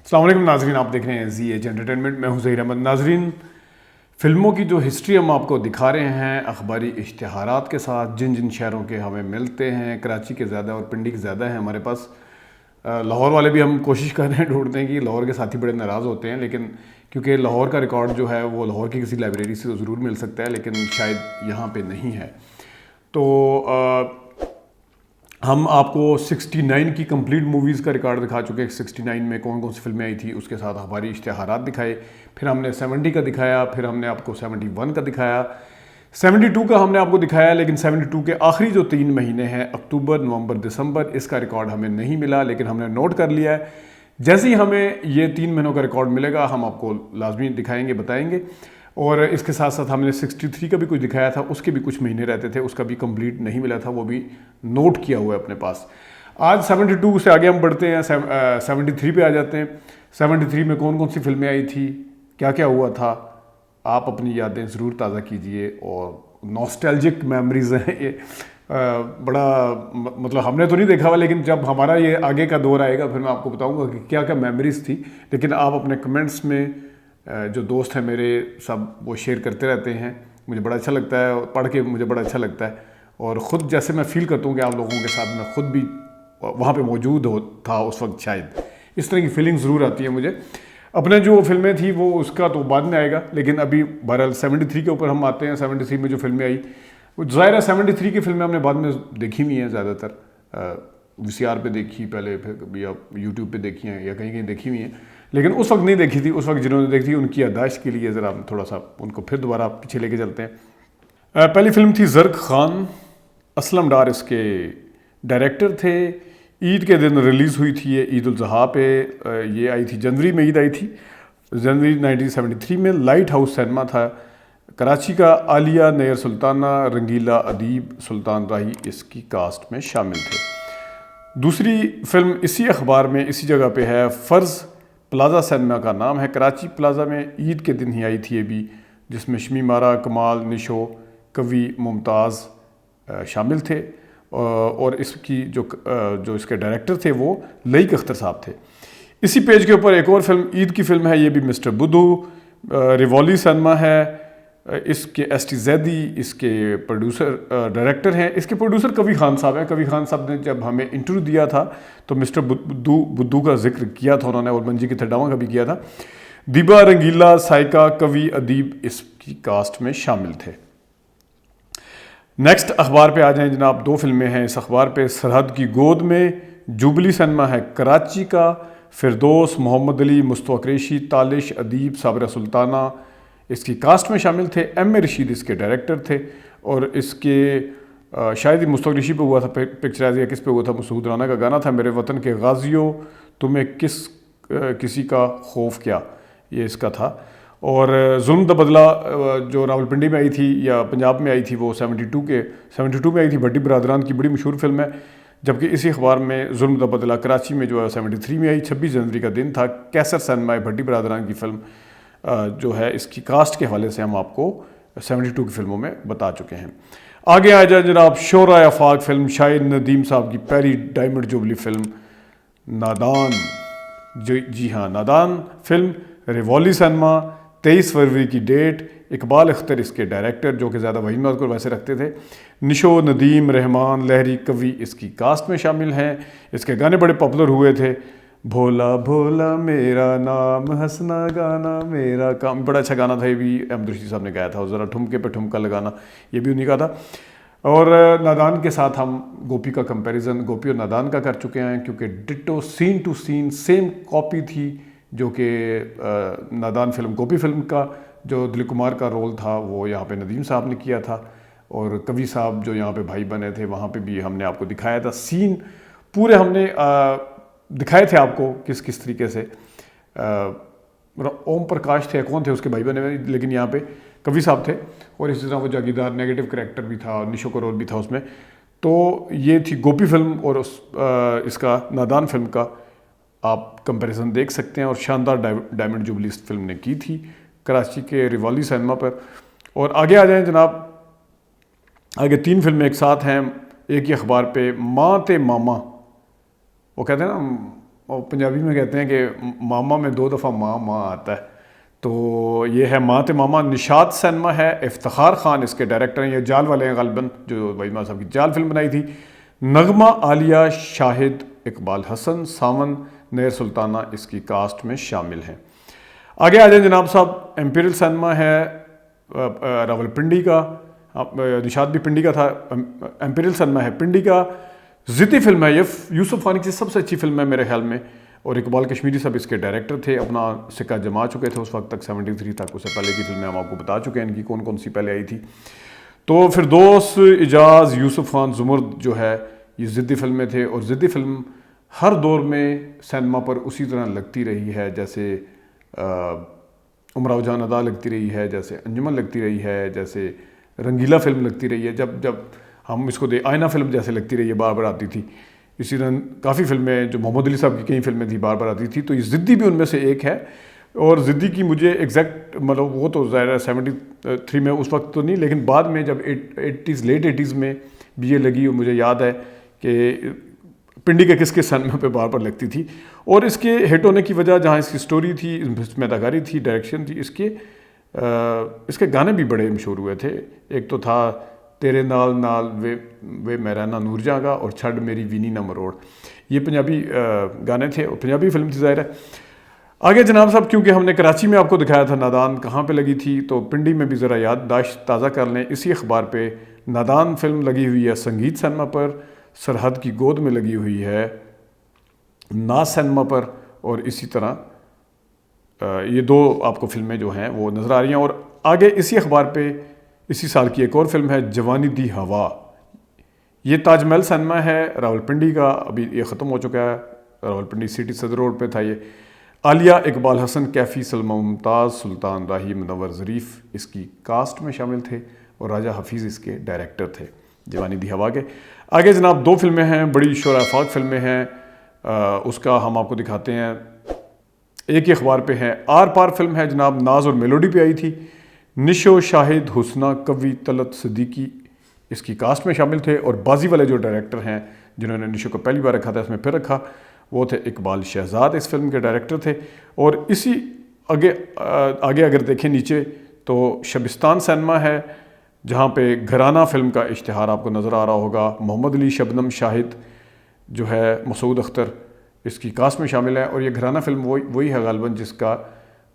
अस्सलाम वालेकुम नाज़रीन, आप देख रहे हैं जी एच एंटरटेनमेंट। मैं हूं ज़हीर अहमद। नाज़रीन, फ़िल्मों की जो हिस्ट्री हम आपको दिखा रहे हैं अखबारी इश्तिहारात के साथ, जिन जिन शहरों के हमें मिलते हैं, कराची के ज़्यादा और पिंडी के ज़्यादा हैं हमारे पास। लाहौर वाले भी हम कोशिश कर रहे हैं, ढूंढते हैं कि लाहौर के साथी बड़े नाराज़ होते हैं, लेकिन क्योंकि लाहौर का रिकॉर्ड जो है वो लाहौर की किसी लाइब्रेरी से तो ज़रूर मिल सकता है, लेकिन शायद यहाँ पे नहीं है। तो हम आपको 69 की कंप्लीट मूवीज़ का रिकॉर्ड दिखा चुके हैं। 69 में कौन कौन सी फिल्में आई थी, उसके साथ हमारी इश्तिहारात दिखाए। फिर हमने 70 का दिखाया, फिर हमने आपको 71 का दिखाया, 72 का हमने आपको दिखाया। लेकिन 72 के आखिरी जो 3 महीने हैं, अक्टूबर, नवंबर, दिसंबर, इसका रिकॉर्ड हमें नहीं मिला, लेकिन हमने नोट कर लिया है। जैसे ही हमें ये 3 महीनों का रिकॉर्ड मिलेगा हम आपको लाजमी दिखाएंगे, बताएंगे। और इसके साथ साथ हमने 63 का भी कुछ दिखाया था, उसके भी कुछ महीने रहते थे, उसका भी कंप्लीट नहीं मिला था, वो भी नोट किया हुआ है अपने पास। आज 72 से आगे हम बढ़ते हैं, 73 पे आ जाते हैं। 73 में कौन कौन सी फिल्में आई थी, क्या क्या हुआ था, आप अपनी यादें ज़रूर ताज़ा कीजिए। और नॉस्टैल्जिक मेमोरीज़ हैं ये, बड़ा मतलब हमने तो नहीं देखा हुआ, लेकिन जब हमारा ये आगे का दौर आएगा फिर मैं आपको बताऊंगा कि क्या क्या मेमोरीज़ थी। लेकिन आप अपने कमेंट्स में, जो दोस्त हैं मेरे सब, वो शेयर करते रहते हैं, मुझे बड़ा अच्छा लगता है, पढ़ के मुझे बड़ा अच्छा लगता है। और ख़ुद जैसे मैं फ़ील करता हूँ कि आप लोगों के साथ मैं ख़ुद भी वहाँ पे मौजूद था उस वक्त, शायद इस तरह की फीलिंग ज़रूर आती है मुझे। अपने जो फिल्में थी वो उसका तो बाद में आएगा, लेकिन अभी बहरहाल 73 के यूपर हम आते हैं। 73 में जो फिल्में आई, वो ज़ाहिर है 73 की फिल्में हमने बाद में देखी हुई हैं, ज़्यादातर VCR पे देखी पहले, फिर कभी आप YouTube पे देखी हैं या कहीं कहीं देखी हुई हैं, लेकिन उस वक्त नहीं देखी थी। उस वक्त जिन्होंने देखी थी उनकी याददाश्त के लिए ज़रा थोड़ा सा उनको फिर दोबारा पीछे लेके चलते हैं। पहली फिल्म थी ज़र्क खान, असलम डार इसके डायरेक्टर थे। ईद के दिन रिलीज़ हुई थी ये, ईद उल ज़ुहा पे ये आई थी, जनवरी में ईद आई थी, जनवरी 1973 में। लाइट हाउस सिनेमा था कराची का। आलिया, नयर सुल्ताना, रंगीला, अदीब, सुल्तान राही इसकी कास्ट में शामिल थे। दूसरी फिल्म इसी अखबार में इसी जगह पे है, फ़र्ज़ प्लाज़ा सिनेमा का नाम है, कराची प्लाज़ा में ईद के दिन ही आई थी ये भी, जिसमें शमीमारा, कमाल, निशो, कवि, मुमताज़ शामिल थे। और इसकी जो इसके डायरेक्टर थे वो लईक अख्तर साहब थे। इसी पेज के ऊपर एक और फिल्म ईद की फिल्म है, ये भी मिस्टर बुद्धू, रिवॉली सिनेमा है। इसके ST ज़ैदी इसके प्रोड्यूसर डायरेक्टर हैं। इसके प्रोड्यूसर कवि खान साहब हैं। कवि खान साहब ने जब हमें इंटरव्यू दिया था तो मिस्टर बुद्धू का जिक्र किया था उन्होंने, और मंजी की थडावा का भी किया था। दीबा, रंगीला, साइका, कवि, अदीब इसकी कास्ट में शामिल थे। नेक्स्ट अखबार पे आ जाएं जनाब, 2 फिल्में हैं इस अखबार पे। सरहद की गोद में, जुबली सिनेमा है कराची का, फिरदौस, मोहम्मद अली, मुस्तफ़ा कुरैशी, तालिश, अदीब, साबिरा सुल्ताना इसकी कास्ट में शामिल थे। M.A. रशीद इसके डायरेक्टर थे, और इसके शायद ही मुस्तफ़ा कुरैशी पे हुआ था पिक्चराइज, या किस पे हुआ था, मसूद राना का गाना था, मेरे वतन के गाजियों तुम्हें किसी का खौफ क्या, ये इसका था। और जुल्म दा बदला जो रावलपिंडी में आई थी या पंजाब में आई थी, वो 72 में आई थी। भट्टी बरादरान की बड़ी मशहूर फिल्म है। जबकि इसी अखबार में जुल्म दा बदला कराची में जो है 73 में आई, 26 जनवरी का दिन था। कैसर सिनेमा भट्टी बरादरान की फिल्म जो है, इसकी कास्ट के हवाले से हम आपको 72 की फिल्मों में बता चुके हैं। आगे आ जाए जनाब, शोरा आफाक फिल्म, शाहिद नदीम साहब की पहली डायमंड जुबली फिल्म नादान। जी हाँ, नादान फिल्म, रिवॉली सिनेमा, 23 फरवरी की डेट। इकबाल अख्तर इसके डायरेक्टर, जो कि ज़्यादा वहीद को वैसे रखते थे। निशो, नदीम, रहमान, लहरी, कवि इसकी कास्ट में शामिल हैं। इसके गाने बड़े पॉपुलर हुए थे। भोला भोला मेरा नाम, हंसना गाना मेरा काम, बड़ा अच्छा गाना था, ये भी अहमद रशीद साहब ने गाया था। और ज़रा ठुमके पे ठुमका लगाना, ये भी उन्हीं का था। और नादान के साथ हम गोपी का कंपैरिजन गोपी और नादान का कर चुके हैं, क्योंकि ditto scene to scene same copy थी, जो कि नादान फिल्म, गोपी फिल्म का जो दिलीप कुमार का रोल था वो यहाँ पे नदीम साहब ने किया था। और कवि साहब जो यहाँ पे भाई बने थे, वहाँ पे भी हमने आपको दिखाया था सीन पूरे, हमने दिखाए थे आपको किस किस तरीके से। ओम प्रकाश थे, कौन थे उसके भाई बने हुए, लेकिन यहाँ पे कवि साहब थे। और इसी तरह वो जागीरदार नेगेटिव कैरेक्टर भी था, निशो का रोल भी था उसमें। तो ये थी गोपी फिल्म, और इसका नादान फिल्म का आप कंपैरिजन देख सकते हैं। और शानदार डायमंड जुबली इस फिल्म ने की थी कराची के रिवॉली सिनेमा पर। और आगे आ जाएं जनाब, आगे 3 फिल्में एक साथ हैं एक ही अखबार पे। माँ ते मामा, वो कहते हैं ना और पंजाबी में कहते हैं कि मामा में 2 दफ़ा माँ माँ आता है, तो ये है माँ ते मामा। निशात सिनेमा है, इफ्तिखार खान इसके डायरेक्टर हैं, ये जाल वाले हैं गालिबन, जो वहीद महमद साहब की जाल फिल्म बनाई थी। नगमा, आलिया, शाहिद, इकबाल हसन, सावन, नैर सुल्ताना इसकी कास्ट में शामिल हैं। आगे आ जाए जनाब साहब, एम्पीरियल सिनेमा है रावलपिंडी का, निशात भी पिंडी का था, एम्पीरियल सिनेमा है पिंडी का। ज़िद्दी फिल्म है ये, यूसुफ खानी की सबसे अच्छी फिल्म है मेरे ख्याल में, और इकबाल कश्मीरी साहब इसके डायरेक्टर थे, अपना सिक्का जमा चुके थे उस वक्त तक, 73 तक। उससे पहले की फिल्में हम आपको बता चुके हैं इनकी कौन कौन सी पहले आई थी। तो फिरदौस, इजाज़, यूसुफ खान, जुमर्द जो है ये ज़िद्दी फिल्में थे, और ज़िद्दी फिल्म हर दौर में सिनेमा पर उसी तरह लगती रही है, जैसे उमराव जान अदा लगती रही है, जैसे अंजुमन लगती रही है, जैसे रंगीला फिल्म लगती रही है, जब हम इसको आईना फिल्म जैसे लगती रही है, बार बार आती थी। इसी तरह काफ़ी फिल्में जो मोहम्मद अली साहब की कई फिल्में थी बार बार आती थी, तो ये ज़िद्दी भी उनमें से एक है। और ज़िद्दी की मुझे एग्जैक्ट मतलब वो तो ज़ाहिर है 73 में उस वक्त तो नहीं, लेकिन बाद में जब 80s लेट 80s में भी ये लगी, और मुझे याद है कि पिंडी के किस किस सिनेमा पे बार बार लगती थी। और इसके हिट होने की वजह जहाँ इसकी स्टोरी थी, इसमें अदाकारी थी, डायरेक्शन थी, इसके गाने भी बड़े मशहूर हुए थे। एक तो था तेरे नाल नाल वे मेरा ना नूर जागा, और छड़ मेरी वीनी ना मरोड़, ये पंजाबी गाने थे और पंजाबी फिल्म थी ज़ाहिर है। आगे जनाब साहब, क्योंकि हमने कराची में आपको दिखाया था नादान कहाँ पे लगी थी, तो पिंडी में भी ज़रा याददाश्त ताज़ा कर लें। इसी अखबार पे नादान फिल्म लगी हुई है संगीत सिनेमा पर, सरहद की गोद में लगी हुई है नाज सिनेमा पर, और इसी तरह ये 2 आपको फिल्में जो हैं वो नज़र आ रही हैं। और आगे इसी अखबार पे इसी साल की एक और फिल्म है जवानी दी हवा, ये ताजमहल सिनेमा है रावलपिंडी का, अभी ये ख़त्म हो चुका है, रावलपिंडी सिटी सदर रोड पे था ये। आलिया, इकबाल हसन, कैफ़ी, सलमा मुमताज़, सुल्तान राही, मुनव्वर ज़रीफ़ इसकी कास्ट में शामिल थे, और राजा हफीज़ इसके डायरेक्टर थे जवानी दी हवा के। आगे जनाब 2 फिल्में हैं, बड़ी शोराफाक फिल्में हैं, उसका हम आपको दिखाते हैं। एक ही अखबार पे है आर पार फिल्म है जनाब, नाज और मेलोडी पे आई थी। निशो, शाहिद, हुस्ना, कवि, तलत सिद्दीकी इसकी कास्ट में शामिल थे, और बाजी वाले जो डायरेक्टर हैं जिन्होंने निशो को पहली बार रखा था, इसमें फिर रखा, वो थे इकबाल शहजाद, इस फिल्म के डायरेक्टर थे। और इसी आगे अगर देखें नीचे, तो शबिस्तान सिनेमा है, जहाँ पे घराना फिल्म का इश्तिहार आपको नज़र आ रहा होगा। मोहम्मद अली, शबनम, शाहिद जो है, मसूद अख्तर इसकी कास्ट में शामिल है, और ये घराना फिल्म वही है गालिबन जिसका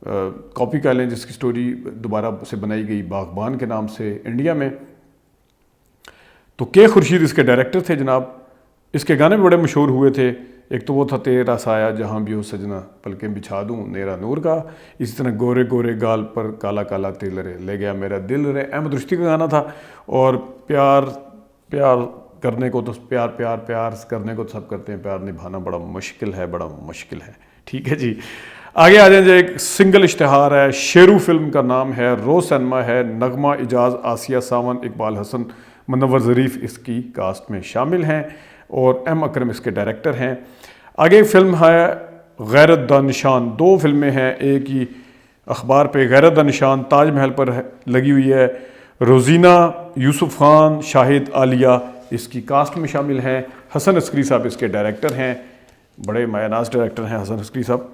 कॉपी कर लें, जिसकी स्टोरी दोबारा से बनाई गई बागबान के नाम से इंडिया में। तो के खुर्शीद इसके डायरेक्टर थे जनाब। इसके गाने भी बड़े मशहूर हुए थे, एक तो वो था तेरा साया जहाँ भी हो सजना, पलकें बिछा दूँ नेरा नूर का, इसी तरह गोरे गोरे गाल पर काला काला तिल रे, ले गया मेरा दिल रे, अहमद रुश्ती का गाना था। और प्यार प्यार करने को तो प्यार प्यार प्यार करने को तो सब करते हैं, प्यार निभाना बड़ा मुश्किल है, बड़ा मुश्किल है। ठीक है जी, आगे आ जाए। एक सिंगल इश्तिहार है, शेरू फिल्म का नाम है, रोज सिनेमा है, नगमा, इजाज़, आसिया, सावन, इकबाल हसन, मुनव्वर ज़रीफ़ इसकी कास्ट में शामिल हैं, और एम अकरम इसके डायरेक्टर हैं। आगे फिल्म है गैरत दा निशान, 2 फिल्में हैं एक ही अखबार पे। गैरत दा निशान ताजमहल पर लगी हुई है, रोज़ीना, यूसुफ खान, शाहिद, आलिया इसकी कास्ट में शामिल हैं। हसन अस्करी साहब इसके डायरेक्टर हैं, बड़े मायानाज डायरेक्टर हैं हसन अस्करी साहब,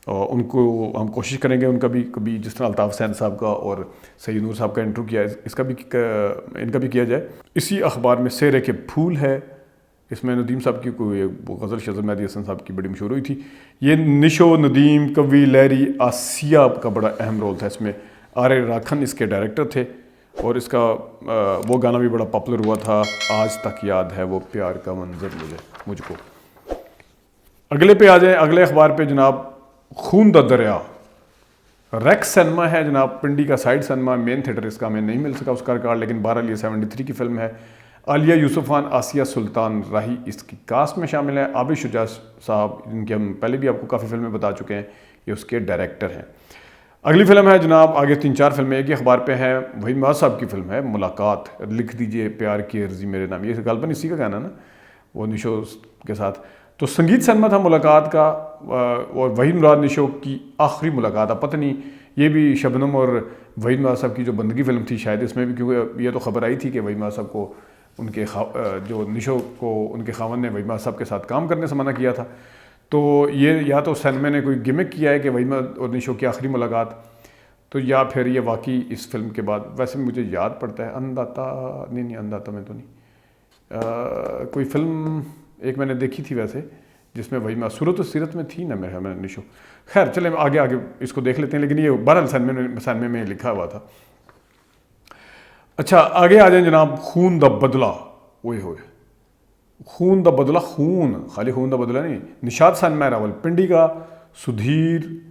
और उनको हम कोशिश करेंगे उनका भी कभी, जिस तरह अल्ताफ़ हुसैन साहब का और सैयद नूर साहब का इंटरव्यू किया है, इनका भी किया जाए। इसी अखबार में सेरे के फूल है, इसमें नदीम साहब की कोई गज़ल शज़ल मेहदी हसन साहब की बड़ी मशहूर हुई थी। ये निशो, नदीम, कवि, लहरी, आसिया का बड़ा अहम रोल था इसमें। आर राखन इसके डायरेक्टर थे, और इसका वो गाना भी बड़ा पॉपुलर हुआ था, आज तक याद है वो प्यार का मंजर मुझको। अगले पे आ जाए, अगले अखबार पे जनाब खून दा दरिया, रेक्स सिनेमा है जनाब, पिंडी का साइड सिनेमा, मेन थिएटर इसका हमें नहीं मिल सका उसका रिकॉर्ड, लेकिन बहरहाल ये 73 की फिल्म है। आलिया, यूसुफ खान, आसिया, सुल्तान राही इसकी कास्ट में शामिल है। आबिद शुजा साहब, जिनकी हम पहले भी आपको काफ़ी फिल्में बता चुके हैं, ये उसके डायरेक्टर हैं। अगली फिल्म है जनाब, आगे 3-4 फिल्में एक ही अखबार पे हैं। वहीद महमद साहब की फिल्म है मुलाकात, लिख दीजिए प्यार की अर्जी मेरे नाम, ये गालिबन इसी का गाना ना, वो निशो के साथ। तो संगीत सिनेमा था मुलाकात का, और वहीद मुराद निशो की आखिरी मुलाकात। अब पता नहीं ये भी शबनम और वहीद महमद साहब की जो बंदगी फिल्म थी शायद इसमें भी, क्योंकि ये तो खबर आई थी कि वहीद महमद साहब को उनके जो निशो को उनके खावन ने वहीद महमद साहब के साथ काम करने से मना किया था। तो ये या तो सैनमे ने कोई गिमिक किया है कि वहीमा और निशो की आखिरी मुलाकात, तो या फिर ये वाकई इस फिल्म के बाद, वैसे मुझे याद पड़ता है अंदाता, नहीं अंदाता में तो नहीं, कोई फिल्म एक मैंने देखी थी वैसे जिसमें वहीमा सूरत और सीरत में थी ना मेरे में निशो। खैर चले आगे आगे इसको देख लेते हैं, लेकिन ये 12 सैनमे में लिखा हुआ था। अच्छा आगे आ जाए जनाब, खून द बदला। ओए होए, खून द बदला, खून खाली खून द बदला नहीं, निशात सैनमे, रावलपिंडी का, सुधीर,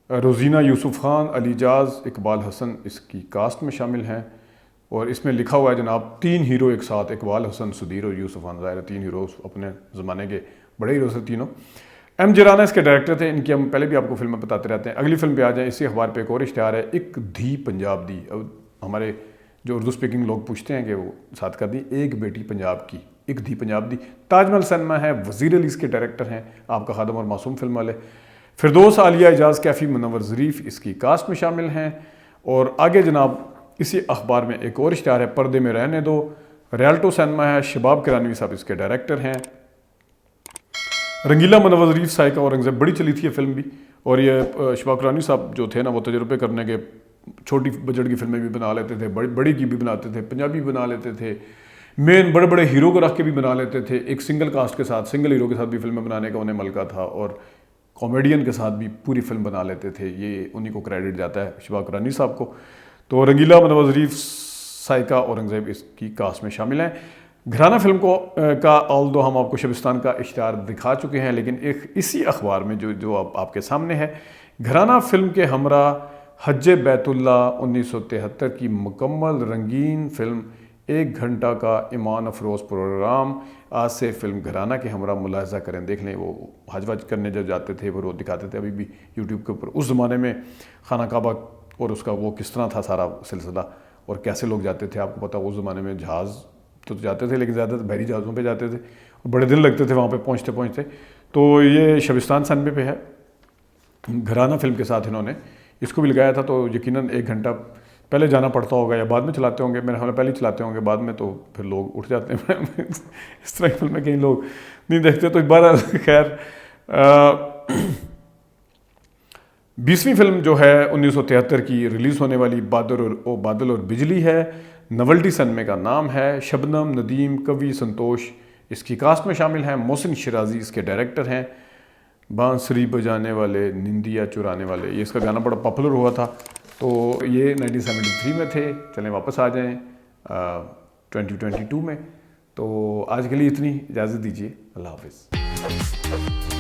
रोजीना यूसुफ खान, अलीजाज, इकबाल हसन इसकी कास्ट में शामिल हैं। और इसमें लिखा हुआ है जनाब 3 हीरो एक साथ, इकबाल हसन, सुधीर और यूसुफ खान, ज़ाहिर 3 हीरो अपने ज़माने के बड़े हीरो से तीनों। एम जिराना इसके डायरेक्टर थे, इनकी हम पहले भी आपको फिल्में बताते रहते हैं। अगली फिल्म पे आ जाए, इसी अखबार पे एक और इश्तिहार है, एक धी पंजाब दी। अब हमारे जो उर्दू स्पीकिंग लोग पूछते हैं कि वो साथ कर दी, एक बेटी पंजाब की, एक धी पंजाब दी। ताजमहल सैनमा है, वज़ीर अली इसके डायरेक्टर हैं, आपका खादम और मासूम फिल्म वाले। फिरदौस, आलिया, एजाज, कैफ़ी, मुनव्वर ज़रीफ़ इसकी कास्ट में शामिल हैं। और आगे जनाब इसी अखबार में एक और इश्तिहार है, पर्दे में रहने दो, रियल्टो सैनमा है, शबाब किरानवी साहब इसके डायरेक्टर हैं। रंगीला, मुनव्वर ज़रीफ़, साइका औरंगज़ेब, बड़ी चली थी ये फिल्म भी। और ये शबाब किरानवी साहब जो थे ना, वो तजुर्बे करने के छोटी बजट की फिल्में भी बना लेते थे, बड़ी की भी बनाते थे, पंजाबी बना लेते थे, मेन बड़े बड़े हीरो को रख के भी बना लेते थे। एक सिंगल कास्ट के साथ, सिंगल हीरो के साथ भी फिल्में बनाने का उन्हें मलका था, और कॉमेडियन के साथ भी पूरी फिल्म बना लेते थे। ये उन्हीं को क्रेडिट जाता है, शबाब किरानवी साहब को। तो रंगीला, मुनव्वर ज़रीफ़, साइका औरंगज़ेब इसकी कास्ट में शामिल हैं। घराना फिल्म को का ऑल्दो हम आपको शबिस्तान का इश्तिहार दिखा चुके हैं, लेकिन एक इसी अखबार में जो आपके सामने है, घराना फिल्म के हमरा हज्जे बैतुल्ला 1973 की मुकम्मल रंगीन फिल्म, 1 घंटा का ईमान अफरोज़ प्रोग्राम। आज से फिल्म घराना के हमरा मुलाहिज़ा करें, देख लें। वो हज वज करने जब जाते थे वो दिखाते थे, अभी भी यूट्यूब के ऊपर। उस ज़माने में खाना काबा और उसका वो किस तरह था सारा सिलसिला, और कैसे लोग जाते थे। आपको पता उस ज़माने में जहाज़ तो जाते थे, लेकिन ज़्यादातर बहरी जहाज़ों पे जाते थे, और बड़े दिन लगते थे वहाँ पे पहुँचते पहुँचते। तो ये शबिस्तान सैनमे पे है, घराना फिल्म के साथ इन्होंने इसको भी लगाया था। तो यकीनन 1 घंटा पहले जाना पड़ता होगा या बाद में चलाते होंगे, मेरे ख्याल में पहले ही चलाते होंगे, बाद में तो फिर लोग उठ जाते हैं इस तरह की फिल्में कई लोग नहीं देखते। तो बहरहाल खैर 20वीं फिल्म जो है 1973 की रिलीज़ होने वाली, बादल और बिजली है। नवल्टी सैनमे का नाम है। शबनम, नदीम, कवि, संतोष इसकी कास्ट में शामिल हैं। मोहसिन शिराजी इसके डायरेक्टर हैं। बांसुरी बजाने वाले, निंदिया चुराने वाले, ये इसका गाना बड़ा पॉपुलर हुआ था। तो ये 1973 में थे। चलें वापस आ जाएं 2022 में। तो आज के लिए इतनी, इजाज़त दीजिए, अल्लाह हाफ़िज़।